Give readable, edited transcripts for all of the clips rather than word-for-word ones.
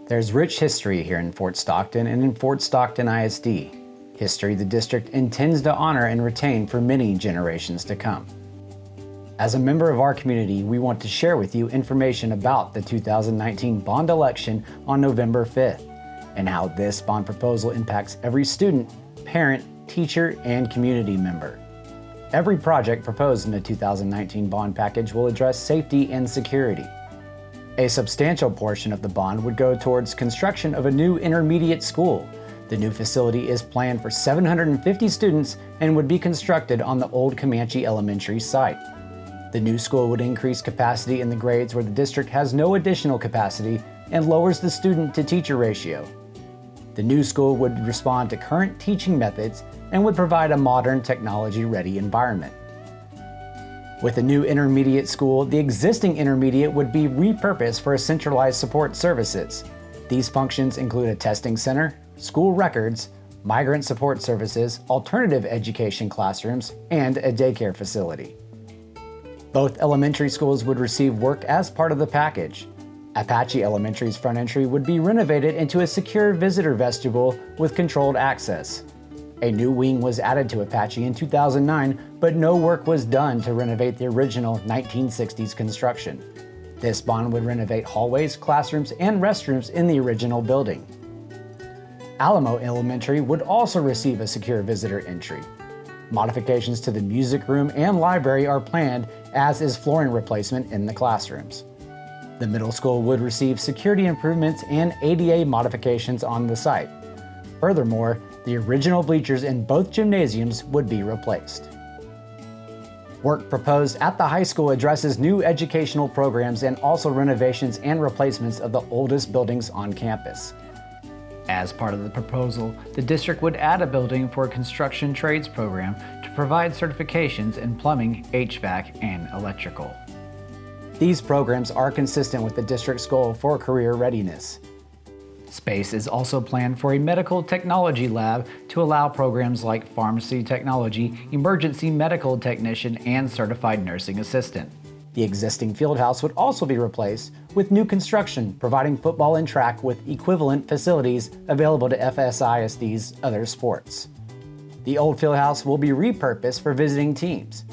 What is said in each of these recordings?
There's rich history here in Fort Stockton and in Fort Stockton ISD. History the district intends to honor and retain for many generations to come. As a member of our community, we want to share with you information about the 2019 bond election on November 5th and how this bond proposal impacts every student, parent, teacher, and community member. Every project proposed in the 2019 bond package will address safety and security. A substantial portion of the bond would go towards construction of a new intermediate school. The new facility is planned for 750 students and would be constructed on the old Comanche Elementary site. The new school would increase capacity in the grades where the district has no additional capacity and lowers the student-to-teacher ratio. The new school would respond to current teaching methods and would provide a modern, technology-ready environment. With the new intermediate school, the existing intermediate would be repurposed for centralized support services. These functions include a testing center, school records, migrant support services, alternative education classrooms, and a daycare facility. Both elementary schools would receive work as part of the package. Apache Elementary's front entry would be renovated into a secure visitor vestibule with controlled access. A new wing was added to Apache in 2009, but no work was done to renovate the original 1960s construction. This bond would renovate hallways, classrooms, and restrooms in the original building. Alamo Elementary would also receive a secure visitor entry. Modifications to the music room and library are planned, as is flooring replacement in the classrooms. The middle school would receive security improvements and ADA modifications on the site. Furthermore, the original bleachers in both gymnasiums would be replaced. Work proposed at the high school addresses new educational programs and also renovations and replacements of the oldest buildings on campus. As part of the proposal, the district would add a building for a construction trades program to provide certifications in plumbing, HVAC, and electrical. These programs are consistent with the district's goal for career readiness. Space is also planned for a medical technology lab to allow programs like pharmacy technology, emergency medical technician, and certified nursing assistant. The existing field house would also be replaced with new construction, providing football and track with equivalent facilities available to FSISD's other sports. The old field house will be repurposed for visiting teams.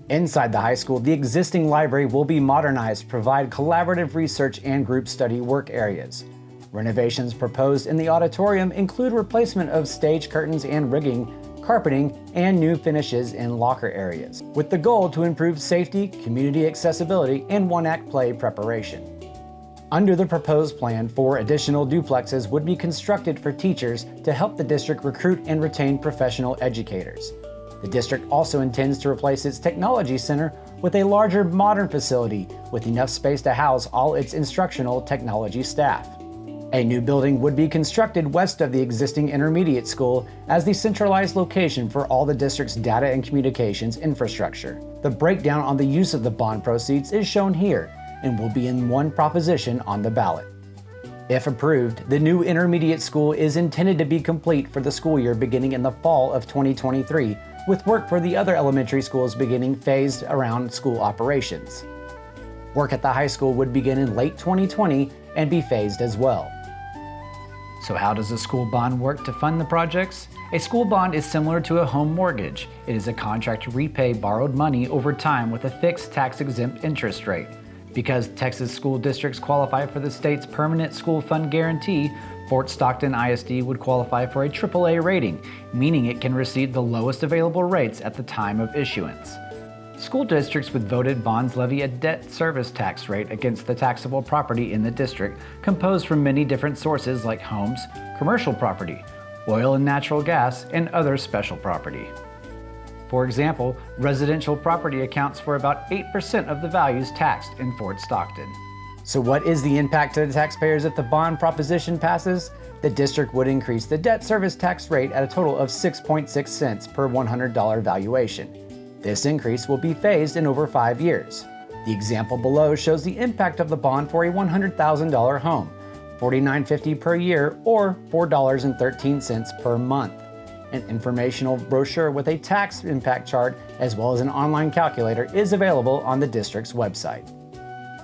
Inside the high school, the existing library will be modernized to provide collaborative research and group study work areas. Renovations proposed in the auditorium include replacement of stage curtains and rigging, carpeting, and new finishes in locker areas, with the goal to improve safety, community accessibility, and one-act play preparation. Under the proposed plan, 4 additional duplexes would be constructed for teachers to help the district recruit and retain professional educators. The district also intends to replace its technology center with a larger, modern facility with enough space to house all its instructional technology staff. A new building would be constructed west of the existing intermediate school as the centralized location for all the district's data and communications infrastructure. The breakdown on the use of the bond proceeds is shown here and will be in one proposition on the ballot. If approved, the new intermediate school is intended to be complete for the school year beginning in the fall of 2023, with work for the other elementary schools beginning phased around school operations. Work at the high school would begin in late 2020 and be phased as well. So how does a school bond work to fund the projects? A school bond is similar to a home mortgage. It is a contract to repay borrowed money over time with a fixed tax-exempt interest rate. Because Texas school districts qualify for the state's permanent school fund guarantee, Fort Stockton ISD would qualify for a AAA rating, meaning it can receive the lowest available rates at the time of issuance. School districts with voted bonds levy a debt service tax rate against the taxable property in the district, composed from many different sources like homes, commercial property, oil and natural gas, and other special property. For example, residential property accounts for about 8% of the values taxed in Fort Stockton. So what is the impact to the taxpayers if the bond proposition passes? The district would increase the debt service tax rate at a total of 6.6 cents per $100 valuation. This increase will be phased in over 5 years. The example below shows the impact of the bond for a $100,000 home, $49.50 per year or $4.13 per month. An informational brochure with a tax impact chart as well as an online calculator is available on the district's website.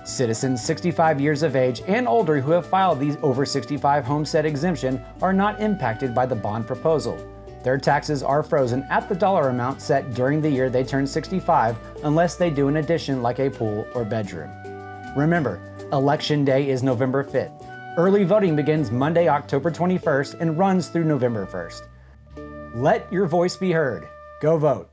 Citizens 65 years of age and older who have filed the over 65 homestead exemption are not impacted by the bond proposal. Their taxes are frozen at the dollar amount set during the year they turn 65 unless they do an addition like a pool or bedroom. Remember, Election Day is November 5th. Early voting begins Monday, October 21st and runs through November 1st. Let your voice be heard. Go vote.